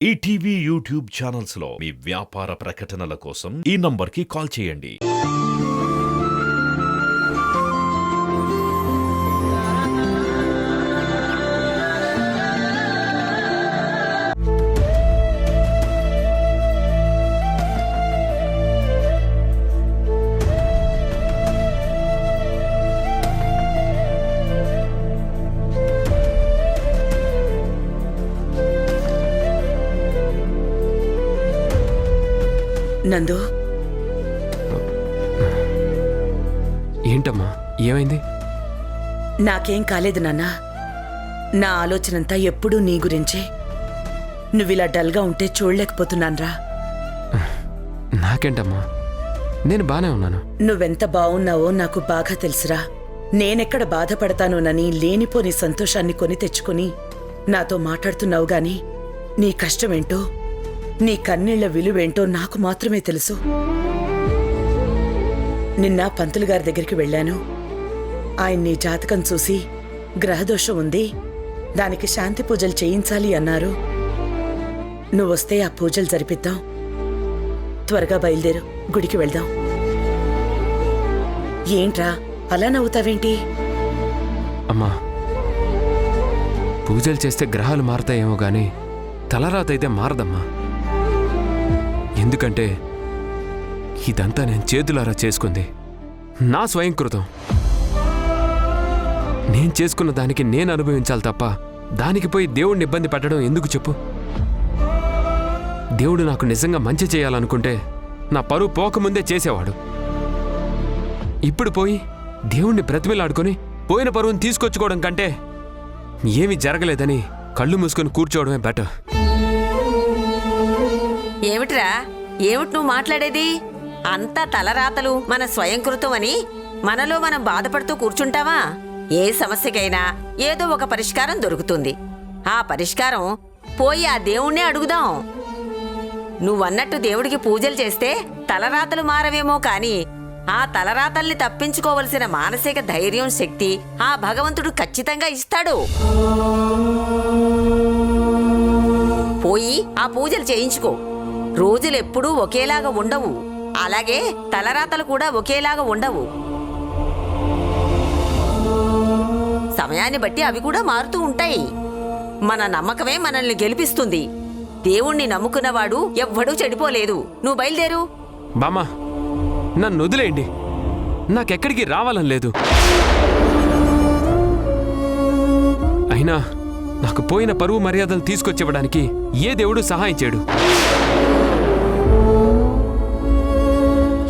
ETV YouTube channels లో మీ వ్యాపార ప్రకటనల కోసం ఈ నంబర్కి కాల్ చేయండి. నందు, ఏంటమ్మా ఏమైంది? నాకేం కాలేదు నాన్న. నా ఆలోచనంతా ఎప్పుడూ నీ గురించే. నువ్విలా డల్గా ఉంటే చూడలేకపోతున్నాన్రా. నాకేంటమ్మా, నేను బానే ఉన్నాను. నువ్వెంత బావున్నావో నాకు బాగా తెలుసురా. నేనెక్కడ బాధపడతానోనని లేనిపోని సంతోషాన్ని కొని తెచ్చుకుని నాతో మాట్లాడుతున్నావు గాని నీ కష్టమేంటో, నీ కన్నీళ్ల విలువేంటో నాకు మాత్రమే తెలుసు. నిన్న పంతులు గారి దగ్గరికి వెళ్ళాను. ఆయన నీ జాతకం చూసి గ్రహదోషం ఉంది, దానికి శాంతి పూజలు చేయించాలి అన్నారు. నువ్వొస్తే ఆ పూజలు జరిపిద్దాం. త్వరగా బయలుదేరు, గుడికి వెళ్దాం. ఏంట్రా అలా నవ్వుతావేంటి? అమ్మా, పూజలు చేస్తే గ్రహాలు మారతాయేమో గాని తలరాతైతే మారదమ్మా. ఎందుకంటే ఇదంతా నేను చేతులారా చేసుకుంది, నా స్వయంకృతం. నేను చేసుకున్న దానికి నేను అనుభవించాలి తప్ప దానికి పోయి దేవుడిని ఇబ్బంది పెట్టడం ఎందుకు చెప్పు? దేవుడు నాకు నిజంగా మంచి చేయాలనుకుంటే నా పరువు పోకముందే చేసేవాడు. ఇప్పుడు పోయి దేవుణ్ణి బ్రతిమిలాడుకొని పోయిన పరువుని తీసుకొచ్చుకోవడం కంటే ఏమీ జరగలేదని కళ్ళు మూసుకొని కూర్చోవడమే బెటర్. ఏమిట్రా, ఏమిటి నువ్వు మాట్లాడేది? అంతా తలరాతలు మన స్వయంకృతం అని మనలో మనం బాధపడుతూ కూర్చుంటావా? ఏ సమస్యకైనా ఏదో ఒక పరిష్కారం దొరుకుతుంది. ఆ పరిష్కారం పోయి ఆ దేవుణ్ణే అడుగుదాం. నువ్వన్నట్టు దేవుడికి పూజలు చేస్తే తలరాతలు మారవేమో కాని ఆ తలరాతల్ని తప్పించుకోవలసిన మానసిక ధైర్యం, శక్తి ఆ భగవంతుడు ఖచ్చితంగా ఇస్తాడు. పోయి ఆ పూజలు చేయించుకో. రోజులెప్పుడూ ఒకేలాగా ఉండవు, అలాగే తలరాతలు కూడా ఒకేలాగా ఉండవు. సమయాన్ని బట్టి అవి కూడా మారుతూ ఉంటాయి. మన నమ్మకమే మనల్ని గెలిపిస్తుంది. దేవుణ్ణి నమ్ముకున్నవాడు ఎవ్వడూ చెడిపోలేదు. నువ్వు బయలుదేరు. బామ్మా, నన్ను వదిలేయండి. నాకెక్కడికి రావాలని లేదు. అయినా నాకు పోయిన పరువు మర్యాదలు తీసుకొచ్చివ్వడానికి ఏ దేవుడు సహాయం చేయడు.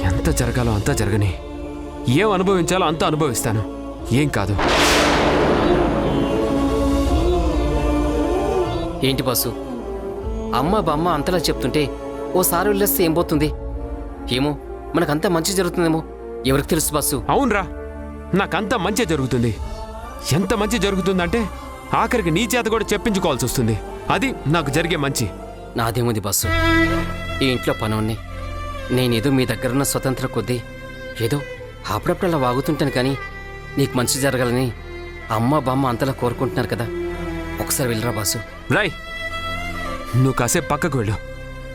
ఎంత జరగాలో అంతా జరగని, ఏం అనుభవించాలో అంతా అనుభవిస్తాను. ఏం కాదు. ఏంటి బాసు, అమ్మ బామ్మ అంతలా చెప్తుంటే ఓసారి వెళ్ళేస్తే ఏం పోతుంది? ఏమో, మనకంతా మంచి జరుగుతుందేమో, ఎవరికి తెలుసు బాసు. అవునరా, నాకంతా మంచి జరుగుతుంది. ఎంత మంచి జరుగుతుందంటే ఆఖరికి నీ చేత కూడా చెప్పించుకోవాల్సి వస్తుంది. అది నాకు జరిగే మంచి. నాదేముంది బాసు, ఈ ఇంట్లో పనోన్ని. నేనేదో మీ దగ్గరున్న స్వతంత్ర కొద్దీ ఏదో అప్పుడప్పుడు అలా వాగుతుంటాను, కానీ నీకు మంచి జరగాలని అమ్మ బామ్మ అంతలా కోరుకుంటున్నారు కదా. ఒకసారి వెళ్ళరా బాసు. రాయ్, నువ్వు కాసేపు పక్కకు వెళ్ళు.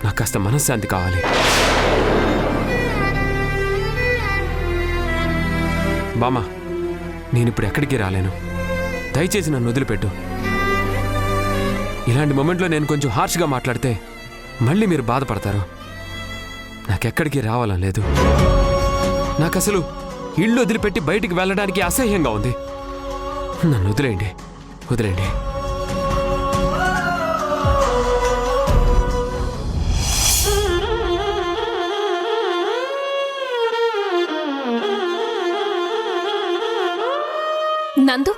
నాకు కాస్త మనశ్శాంతి కావాలి. బామ్మ, నేనిప్పుడు ఎక్కడికి రాలేను. దయచేసి నన్ను వదిలిపెట్టు. ఇలాంటి మొమెంట్లో నేను కొంచెం హార్ష్గా మాట్లాడితే మళ్ళీ మీరు బాధపడతారు. నాకెక్కడికి రావాలని లేదు. నాకసలు ఇల్లు వదిలిపెట్టి బయటికి వెళ్ళడానికి అసహ్యంగా ఉంది. నన్ను వదిలేయండి, వదిలేయండి. నందు,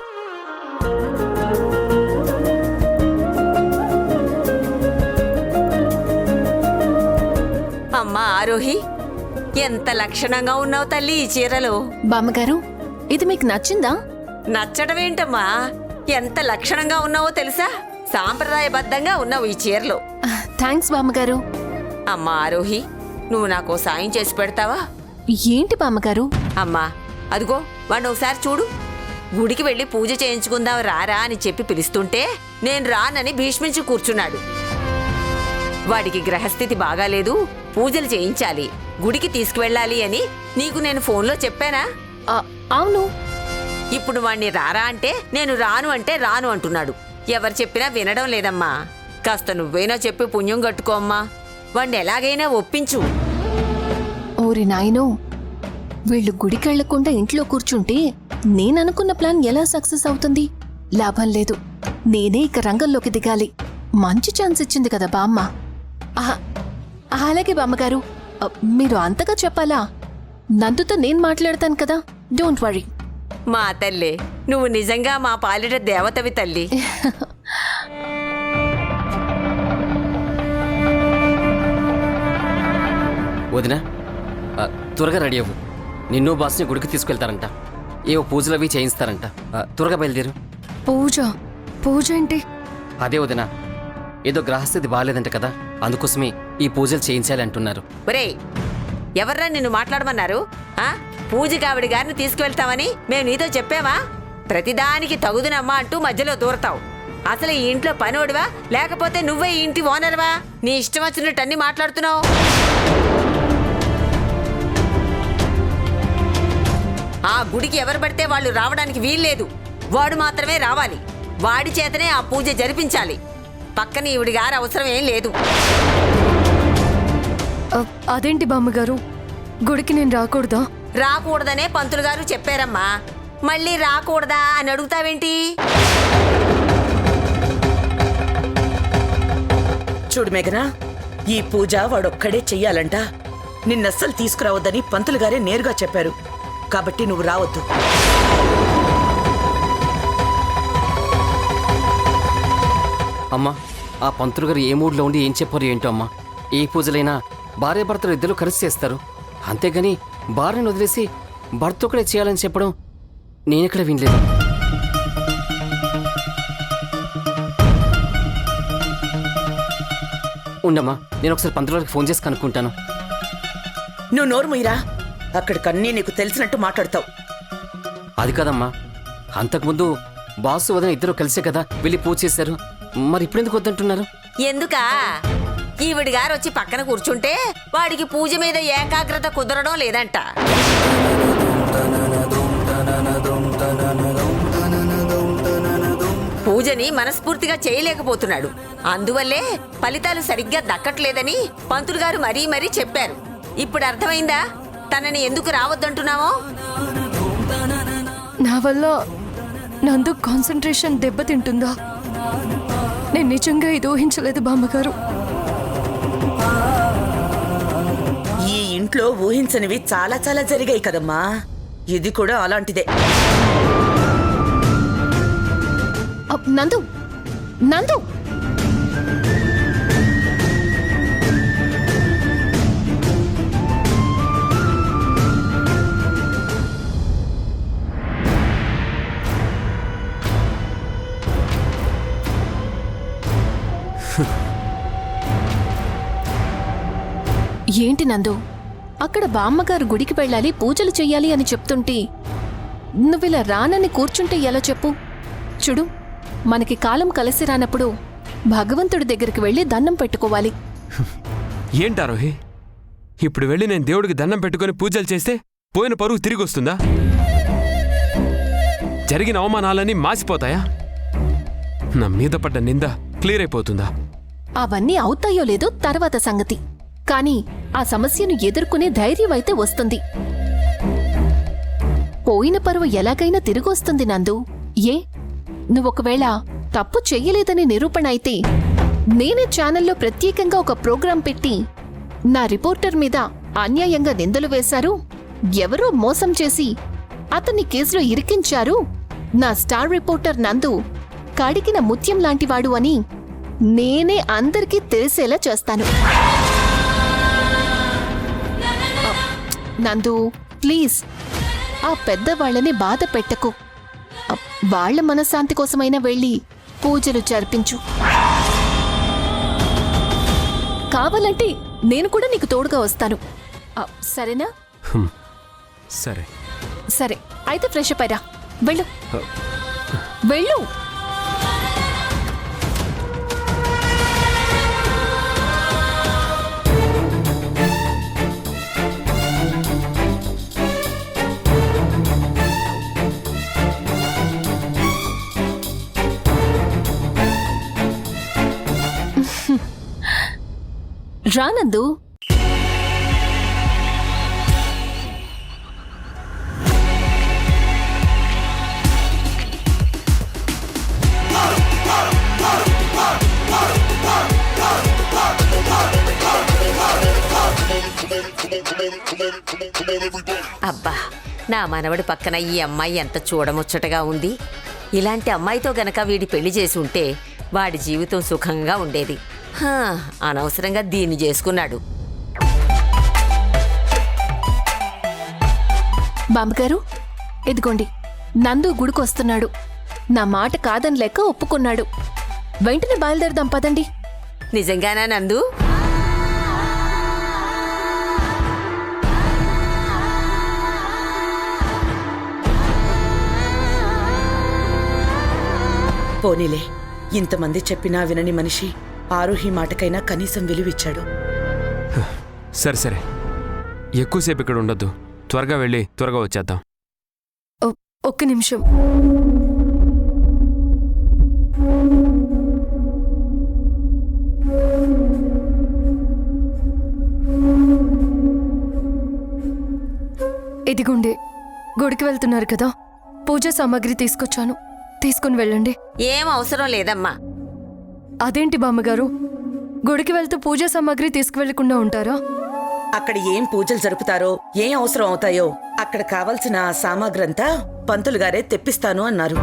అమ్మా ఆరోహి, ఎంత లక్షణంగా ఉన్నావు తల్లి ఈ చీరలో. బామ్మగారు, ఇది మీకు నచ్చిందా? నచ్చడమేంటమ్మా, ఎంత లక్షణంగా ఉన్నావో తెలుసా? సాంప్రదాయబద్ధంగా ఉన్నావు ఈ చీరలో. థ్యాంక్స్ బామ్మగారు. అమ్మా ఆరోహి, నువ్వు నాకు సాయం చేసి పెడతావా? ఏంటి బామ్మగారు? అమ్మా, అదిగో వాడిని ఒకసారి చూడు. గుడికి వెళ్ళి పూజ చేయించుకుందాం రారా అని చెప్పి పిలుస్తుంటే నేను రానని భీష్మించి కూర్చున్నాడు. వాడికి గ్రహస్థితి బాగాలేదు, పూజలు చేయించాలి, గుడికి తీసుకువెళ్ళాలి అని నీకు నేను ఫోన్లో చెప్పానా? అవును. ఇప్పుడు వాణ్ణి రారా అంటే నేను రాను అంటే రాను అంటున్నాడు. ఎవరు చెప్పినా వినడం లేదమ్మా. కాస్త నువ్వైనా చెప్పి పుణ్యం కట్టుకో అమ్మా. వాణ్ణి ఎలాగైనా ఒప్పించు. ఓరి నాయనో, వీళ్ళు గుడికెళ్లకుండా ఇంట్లో కూర్చుంటే నేననుకున్న ప్లాన్ ఎలా సక్సెస్ అవుతుంది? లాభం లేదు. నేనే ఇక రంగంలోకి దిగాలి. మంచి ఛాన్స్ ఇచ్చింది కదా బామ్మ. అలాగే బామ్మగారు, మీరు అంతగా చెప్పాలా? నందుతో నేను మాట్లాడతాను కదా, డోంట్ వరీ. మా తల్లి, నువ్వు నిజంగా మా పాలిట దేవతవి తల్లి. వదినా, త్వరగా రెడీ అవ్వు. నిన్ను బాస్ని గుడికి తీసుకెళ్తారంట. ఏవో పూజలు అవి చేయిస్తారంట. త్వరగా బయలుదేరు. పూజ ఏంటి? అదే వదినా, ఏదో గ్రహస్థితి బాగాలేదంట కదా, అందుకోసమే ఈ పూజలు చేయించాలి అంటున్నారు. ఒరేయ్, ఎవర్రా నిన్ను మాట్లాడమన్నారు? పూజకి ఆవిడ గారిని తీసుకువెళ్తామని మేము నీతో చెప్పావా? ప్రతిదానికి తగుదునమ్మా అంటూ మధ్యలో దూరతావు. అసలు ఈ ఇంట్లో పనోడివా లేకపోతే నువ్వే ఈ ఇంటి ఓనర్వా? నీ ఇష్టం వచ్చినట్టు అన్ని మాట్లాడుతున్నావు. ఆ గుడికి ఎవరు పడితే వాళ్ళు రావడానికి వీల్లేదు. వాడు మాత్రమే రావాలి. వాడి చేతనే ఆ పూజ జరిపించాలి. పక్కన ఈవిడి గారి అవసరం ఏం లేదు. అదేంటి బామ్మగారు, గుడికి నేను రాకూడదా? రాకూడదనే పంతులు గారు చెప్పారమ్మా. మళ్ళీ రాకూడదా అని అడుగుతావేంటి? చూడు మేఘనా, ఈ పూజ వాడొక్కడే చెయ్యాలంట. నిన్నస్సలు తీసుకురావద్దని పంతులు గారే నేరుగా చెప్పారు. కాబట్టి నువ్వు రావద్దు. అమ్మా, ఆ పంతులు గారు ఏ మూడ్లో ఉండి ఏం చెప్పారు ఏంటో అమ్మా. ఏ పూజలైనా భార్యాభర్తలు ఇద్దరు కలిసి చేస్తారు. అంతేగాని భార్యను వదిలేసి భర్త ఒకడే చేయాలని చెప్పడం నేనెక్కడ వినలేదు. ఉండమ్మా, నేను ఒకసారి పంతులు గారికి ఫోన్ చేసి కనుక్కుంటాను. నువ్వు నోరు ముయ్యరా, అక్కడికన్నీ నీకు తెలిసినట్టు మాట్లాడతావు. అది కాదమ్మా, అంతకుముందు బాసు వదిన ఇద్దరు కలిసే కదా వెళ్ళి పూజ చేశారు. మరి ఇప్పుడెందుకు వద్దంటున్నారు? ఎందుకా? ఈవిడి గారు వచ్చి పక్కన కూర్చుంటే వాడికి పూజ మీద ఏకాగ్రత కుదరడం లేదంట. పూజని మనస్ఫూర్తిగా చేయలేకపోతున్నాడు. అందువల్లే ఫలితాలు సరిగ్గా దక్కట్లేదని పంతులు గారు మరీ మరీ చెప్పారు. ఇప్పుడు అర్థమైందా తనని ఎందుకు రావద్దంటున్నావో? నా వల్ల నందు కాన్సంట్రేషన్ దెబ్బతింటుందా? నేను నిజంగా ఇది ఊహించలేదు బామ్మగారు. ఈ ఇంట్లో ఊహించనివి చాలా చాలా జరిగాయి కదమ్మా. ఇది కూడా అలాంటిదే. నందు, నందు, ఏంటి నందు, అక్కడ బామ్మగారు గుడికి వెళ్ళాలి, పూజలు చెయ్యాలి అని చెప్తుంటే నువ్విలా రానని కూర్చుంటే ఎలా చెప్పు? చూడు, మనకి కాలం కలిసి రానప్పుడు భగవంతుడి దగ్గరికి వెళ్ళి దండం పెట్టుకోవాలి. ఏంటారోహి, ఇప్పుడు వెళ్ళి నేను దేవుడికి దండం పెట్టుకుని పూజలు చేస్తే పోయిన పరువు తిరిగి వస్తుందా? జరిగిన అవమానాలన్నీ మాసిపోతాయా? నా మీద పడ్డ నింద క్లియర్ అయిపోతుందా? అవన్నీ అవుతాయో లేదో తర్వాత సంగతి. కానీ ఆ సమస్యను ఎదుర్కొనే ధైర్యం అయితే వస్తుంది. పోయిన పరువు ఎలాగైనా తిరిగొస్తుంది నందు. ఏ, నువ్వొకవేళ తప్పు చెయ్యలేదని నిరూపణ అయితే నేనే ఛానల్లో ప్రత్యేకంగా ఒక ప్రోగ్రాం పెట్టి నా రిపోర్టర్ మీద అన్యాయంగా నిందలు వేశారు, ఎవరో మోసం చేసి అతన్ని కేసులో ఇరికించారు, నా స్టార్ రిపోర్టర్ నందు కడిగిన ముత్యం లాంటివాడు అని నేనే అందరికీ తెలిసేలా చేస్తాను. నందు, ప్లీజ్ ఆ పెద్దవాళ్ళని బాధ పెట్టకు. వాళ్ల మనశ్శాంతి కోసమైనా వెళ్ళి పూజలు జరిపించు. కావాలంటే నేను కూడా నీకు తోడుగా వస్తాను. సరేనా? సరే సరే, అయితే ఫ్రెష్ అప్ అయ్యరా. వెళ్ళు వెళ్ళు. రానందు. అబ్బా, నా మనవడి పక్కన ఈ అమ్మాయి ఎంత చూడముచ్చటగా ఉంది. ఇలాంటి అమ్మాయితో గనక వీడి పెళ్లి చేసి ఉంటే వాడి జీవితం సుఖంగా ఉండేది. హా, అనవసరంగా దీన్ని చేసుకున్నాడు. బామ్మగారు, ఇదిగోండి, నందు గుడికొస్తున్నాడు. నా మాట కాదని లెక్క ఒప్పుకున్నాడు. వెంటనే బయలుదేరదాం పదండి. నిజంగానా నందు? పోనీలే, ఇంతమంది చెప్పినా వినని మనిషి ఆరోహి మాటకైనా కనీసం విలువిచ్చాడు. సరే సరే, ఎక్కువసేపు ఇక్కడ ఉండొద్దు. త్వరగా వెళ్ళి త్వరగా వచ్చేద్దాం. ఒక్క నిమిషం. ఇదిగోండి, గుడికి వెళ్తున్నారు కదా, పూజా సామాగ్రి తీసుకొచ్చాను, తీసుకుని వెళ్ళండి. ఏం అవసరం లేదమ్మా. అదేంటి బామ్మగారు, గుడికి వెళ్తూ పూజా సామాగ్రి తీసుకువెళ్లకుండా ఉంటారా? అక్కడ ఏం పూజలు జరుపుతారో, ఏం అవసరం అవుతాయో అక్కడ కావలసిన ఆ సామాగ్రంతా పంతులు గారే తెప్పిస్తాను అన్నారు.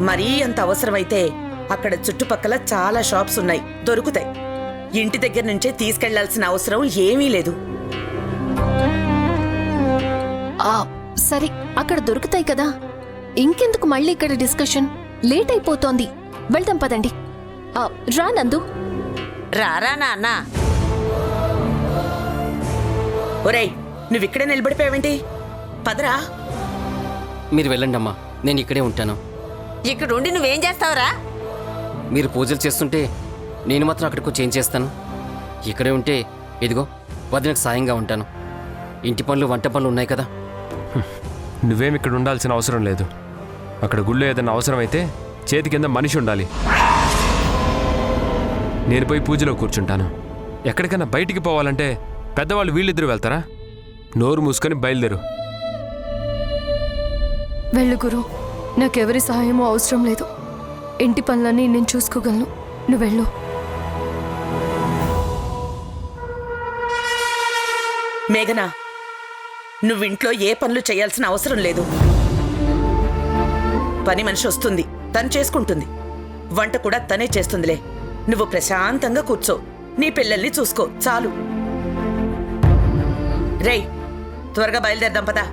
మరీ అంత అవసరమైతే అక్కడ చుట్టుపక్కల చాలా షాప్స్ ఉన్నాయి, దొరుకుతాయి. ఇంటి దగ్గర నుంచే తీసుకెళ్లాల్సిన అవసరం ఏమీ లేదు. సరే, అక్కడ దొరుకుతాయి కదా, ఇంకెందుకు మళ్ళీ ఇక్కడ డిస్కషన్? లేట్ అయిపోతోంది, వెళ్దాం పదండి. రా నందు. రారా నాన్న. ఒరేయ్, నువ్విక్కడే నిలబడిపోయావేంటి? పదరా. మీరు వెళ్ళండి అమ్మా, నేను ఇక్కడే ఉంటాను. ఇక్కడుండి నువ్వేం చేస్తావురా? మీరు పూజలు చేస్తుంటే నేను మాత్రం అక్కడికి వచ్చి ఏం చేస్తాను? ఇక్కడే ఉంటే ఇదిగో వదినకు సాయంగా ఉంటాను. ఇంటి పనులు వంట పనులు ఉన్నాయి కదా. నువ్వేం ఇక్కడ ఉండాల్సిన అవసరం లేదు. అక్కడ గుళ్ళో ఏదైనా అవసరమైతే చేతి కింద మనిషి ఉండాలి. నేను పోయి పూజలో కూర్చుంటాను. ఎక్కడికైనా బయటికి పోవాలంటే పెద్దవాళ్ళు వీళ్ళిద్దరూ వెళ్తారా? నోరు మూసుకొని బయలుదేరు. వెళ్ళు గురు, నాకెవరి సహాయమూ అవసరం లేదు. ఇంటి పనులన్నీ నేను చూసుకోగలను, నువ్వు వెళ్ళు. మేఘనా, నువ్వింట్లో ఏ పనులు చేయాల్సిన అవసరం లేదు. పని మనిషి వస్తుంది, తను చేసుకుంటుంది. వంట కూడా తనే చేస్తుందిలే. నువ్వు ప్రశాంతంగా కూర్చో, నీ పిల్లల్ని చూసుకో, చాలు. రేయ్, త్వరగా బయలుదేరదాం పదా.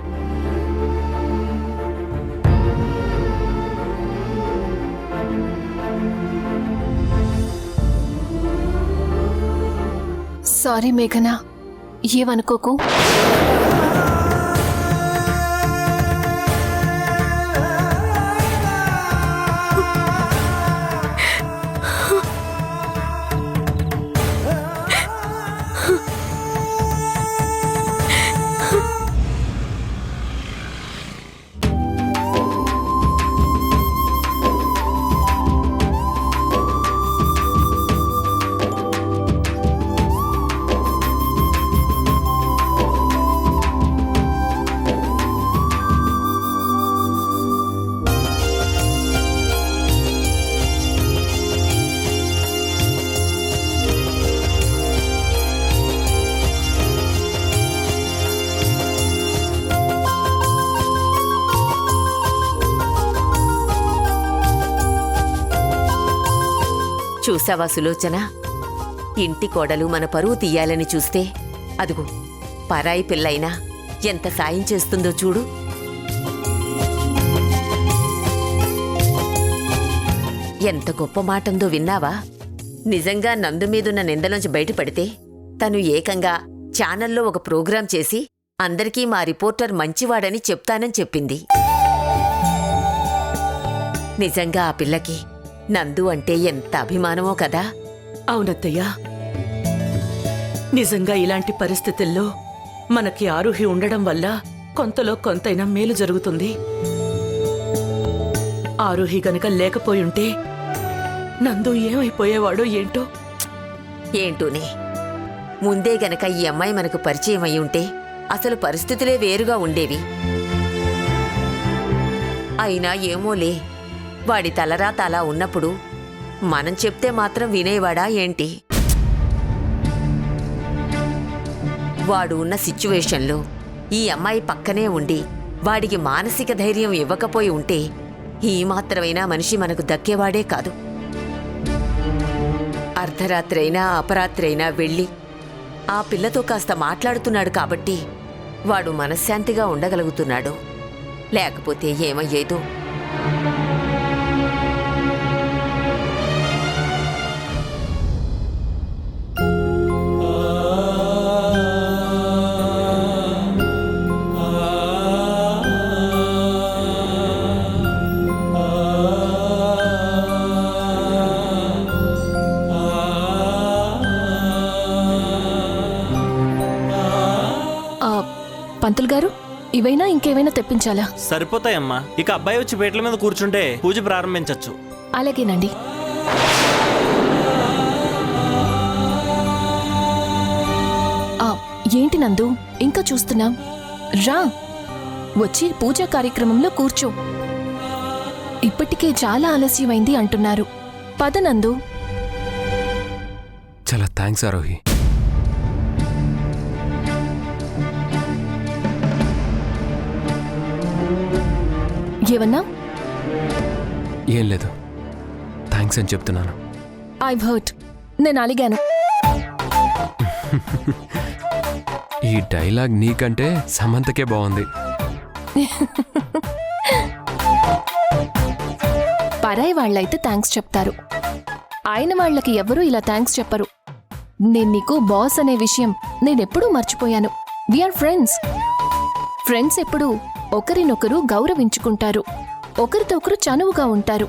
సారీ మేఘనా, ఏమనుకోకు. చూసావా సులోచన, ఇంటి కోడలు మన పరువు తీయాలని చూస్తే అదుగు పరాయి పిల్లైనా ఎంత సాయం చేస్తుందో చూడు. ఎంత గొప్ప మాటందో విన్నావా? నిజంగా నందు మీదున్న నిందలోంచి బయటపడితే తను ఏకంగా ఛానల్లో ఒక ప్రోగ్రాం చేసి అందరికీ మా రిపోర్టర్ మంచివాడని చెప్తానని చెప్పింది. నిజంగా ఆ పిల్లకి నందు అంటే ఎంత అభిమానమో కదా. అవునత్తయ్యా, నిజంగా ఇలాంటి పరిస్థితుల్లో మనకి ఆరుహి ఉండడం వల్ల కొంతలో కొంతైనా మేలు జరుగుతుంది. ఆరుహి గనక లేకపోయుంటే నందు ఏమైపోయేవాడో ఏంటో. ఏంటోనే ముందే గనక ఈ అమ్మాయి మనకు పరిచయం అయి ఉంటే అసలు పరిస్థితులే వేరుగా ఉండేవి. అయినా ఏమోలే, వాడి తలరాత అలా ఉన్నప్పుడు మనం చెప్తే మాత్రం వినేవాడా ఏంటి? వాడు ఉన్న సిచ్యువేషన్లో ఈ అమ్మాయి పక్కనే ఉండి వాడికి మానసిక ధైర్యం ఇవ్వకపోయి ఉంటే ఈ మాత్రమైనా మనిషి మనకు దక్కేవాడే కాదు. అర్ధరాత్రైనా అపరాత్రైనా వెళ్ళి ఆ పిల్లతో కాస్త మాట్లాడుతున్నాడు కాబట్టి వాడు మనశ్శాంతిగా ఉండగలుగుతున్నాడు. లేకపోతే ఏమయ్యేదో. పంతులు గారు, ఇవైనా ఇంకేమైనా తెప్పించాలా? సరిపోతాయమ్మా. ఇక అబ్బాయి వచ్చి పీటల మీద కూర్చుంటే పూజ ప్రారంభించవచ్చు. అలాగేనండి. ఏంటి నందు ఇంకా చూస్తున్నాం? రా, వచ్చి పూజా కార్యక్రమంలో కూర్చో. ఇప్పటికే చాలా ఆలస్యమైంది అంటున్నారు. పద నందు. చాలా థ్యాంక్స్ ఆరోహి. ఏమన్నా? ఏం లేదు, థ్యాంక్స్ అని చెప్తున్నాను. I hurt. నేను అలిగాను. ఈ డైలాగ్ నీకంటే సమంతకే బాగుంది. పరాయి వాళ్ళైతే థ్యాంక్స్ చెప్తారు, ఆయన వాళ్ళకి ఎవరూ ఇలా థ్యాంక్స్ చెప్పరు. నేను నీకు బాస్ అనే విషయం నేనెప్పుడూ మర్చిపోయాను. We are friends. ఫ్రెండ్స్ ఎప్పుడూ ఒకరినొకరు గౌరవించుకుంటారు, ఒకరితో ఒకరు చనువుగా ఉంటారు.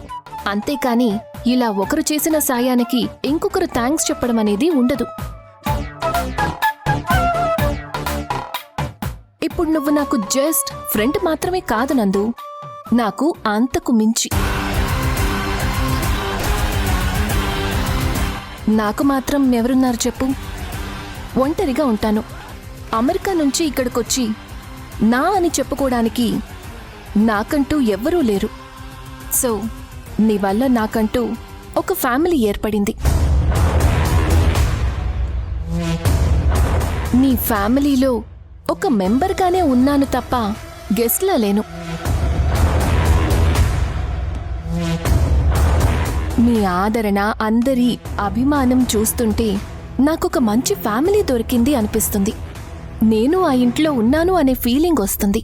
అంతేకాని ఇలా ఒకరు చేసిన సాయానికి ఇంకొకరు థ్యాంక్స్ చెప్పడం అనేది ఉండదు. ఇప్పుడు నువ్వు నాకు జస్ట్ ఫ్రెండ్ మాత్రమే కాదు నందు, నాకు అంతకు మించి. నాకు మాత్రం ఎవరున్నారు చెప్పు? ఒంటరిగా ఉంటాను. అమెరికా నుంచి ఇక్కడికొచ్చి నా అని చెప్పుకోవడానికి నాకంటూ ఎవ్వరూ లేరు. సో నీ వల్ల నాకంటూ ఒక ఫ్యామిలీ ఏర్పడింది. నీ ఫ్యామిలీలో ఒక మెంబర్గానే ఉన్నాను తప్ప గెస్ట్లా లేను. మీ ఆదరణ, అందరి అభిమానం చూస్తుంటే నాకొక మంచి ఫ్యామిలీ దొరికింది అనిపిస్తుంది. నేను ఆ ఇంట్లో ఉన్నాను అనే ఫీలింగ్ వస్తుంది.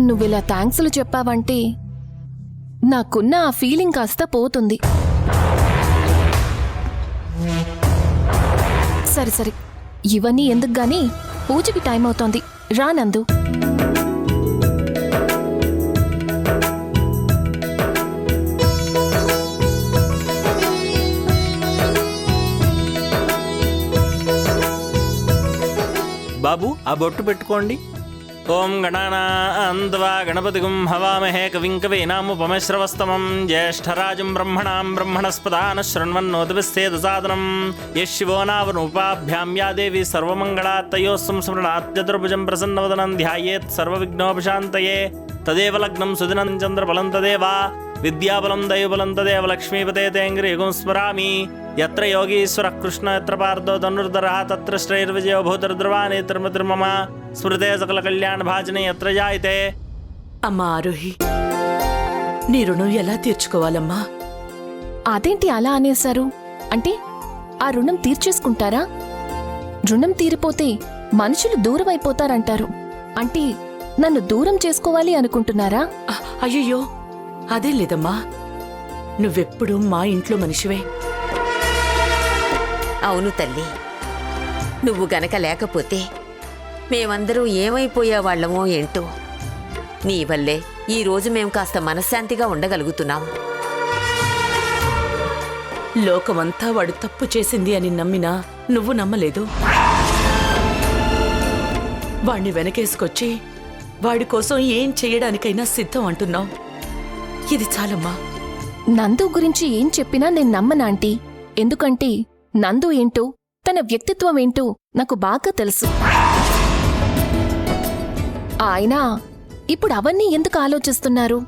నువ్విలా థ్యాంక్స్లు చెప్పావంటే నాకున్న ఆ ఫీలింగ్ కాస్త పోతుంది. సరే సరే, ఇవన్నీ ఎందుకు గాని, పూజకి టైం అవుతోంది. రా నందు. బాబు, ఆ బొట్టు పెట్టుకోండి. ఓం గణానాన్వా గణపతిగుం హవామహే కవిం కవీనాముపమశ్రవస్తమం జ్యేష్ఠరాజం బ్రహ్మణాం బ్రహ్మణస్పదాన శృణ్వన్నోతిభిస్తేదసాదనం యశివో నావనూపాభ్యాం యా దేవి సర్వమంగళా తయోః సంస్మరణాత్యదుర్భుజం ప్రసన్నవదనం ధ్యాయేత్ సర్వవిఘ్నోపశాంతయే. తదేవ లగ్నం సుదినం చంద్రబలం తదేవా విద్యాబలం దైవబలం తదేవ లక్ష్మీపతే తేంగ్రియగుం స్మరామి. యత్ర యోగీశ్వర కృష్ణ యత్ర పార్థో ధనుర్ధరః తత్ర శ్రైర్విజయో భూతరుద్రవానేత్రమమ స్మృతే సకల కళ్యాణ భాజనే యత్ర జాయతే. అమ్మా ఆరోహి, నీ రుణం ఎలా తీర్చుకోవాలమ్మా? అదేంటి అలా అనేశారు? అంటే ఆ రుణం తీర్చేసుకుంటారా? రుణం తీరిపోతే మనుషులు దూరం అయిపోతారంటారు. అంటే నన్ను దూరం చేసుకోవాలి అనుకుంటున్నారా? అయ్యయ్యో, అదే లేదమ్మా. నువ్వెప్పుడు మా ఇంట్లో మనిషివే. అవును తల్లి, నువ్వు గనక లేకపోతే మేమందరూ ఏమైపోయేవాళ్లమో ఏంటో. నీ వల్లే ఈరోజు మేం కాస్త మనశ్శాంతిగా ఉండగలుగుతున్నాం. లోకమంతా వాడు తప్పు చేసింది అని నమ్మినా నువ్వు నమ్మలేదు. వాణ్ణి వెనకేసుకొచ్చి వాడి కోసం ఏం చెయ్యడానికైనా సిద్ధం అంటున్నావు. ఇది చాలమ్మా. నందు గురించి ఏం చెప్పినా నేను నమ్మనాంటీ. ఎందుకంటే నందు ఏంటో తన వ్యక్తిత్వం ఏంటో నాకు బాగా తెలుసు. ఆయన ఇప్పుడు అవన్నీ ఎందుకు ఆలోచిస్తున్నారు?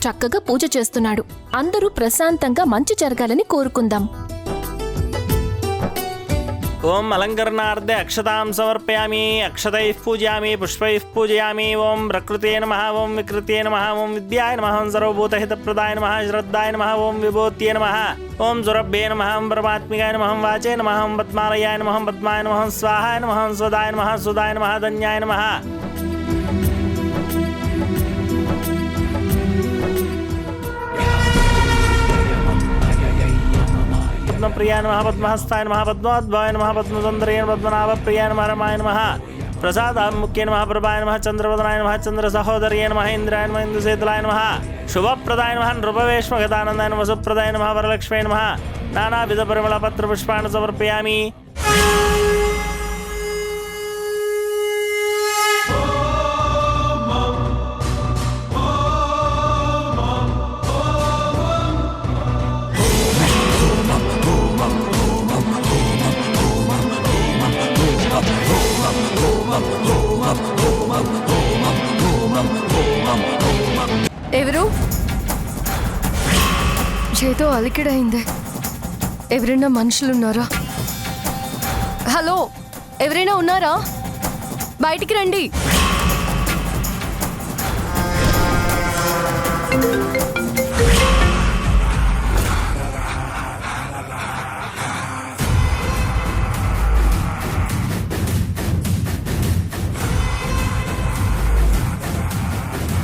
చక్కగా పూజ చేస్తున్నాడు. అందరూ ప్రశాంతంగా మంచి జరగాలని కోరుకుందాం. ఓం అలంకరణార్థే అక్షతాం సమర్పయామి, అక్షతైః పూజయామి, పుష్పైః పూజయామి. ఓం ప్రకృతే నమః, ఓం వికృతే నమః, ఓం విద్యాయ నమః, ఓం సర్వభూతహితప్రదాయ నమః, శ్రద్ధాయ నమః, ఓం విభూత్యే నమః, ఓం సురభ్యే నమః, ఓం పరమాత్మికాయ నమః, ఓం వాచే నమః, ఓం పద్మాలయాయ నమః, ఓం పద్మాయ నమః, ఓం స్వాహాయ నమః, ఓం స్వదాయ నమః, సుదాయ నమః, ధన్యాయ నమః. పద్మప్రియాయ నమః, పద్మహస్తాయ నమః, పద్మోద్భవాయ నమః, పద్మసుందరాయ నమః, పద్మనాభప్రియాయ నమః, రమాయ నమః, ప్రసాదాముఖ్యే నమః, ప్రభాయ నమః, చంద్రవదనాయ నమః, చంద్రసహోదర్యే నమః, ఇంద్రాయ నమః, ఇందుశీతలాయ నమః, శుభప్రదాయ నమః, నృపవేష్మగతానందాయ నమః, సుప్రదాయ నమః, వరలక్ష్మీ నమః. నానావిధ పరిమళ పత్ర పుష్పాన్ని సమర్పయామి. ఎవరు? ఏదో అలికిడైందే. ఎవరైనా మనుషులున్నారా? హలో, ఎవరైనా ఉన్నారా? బయటికి రండి.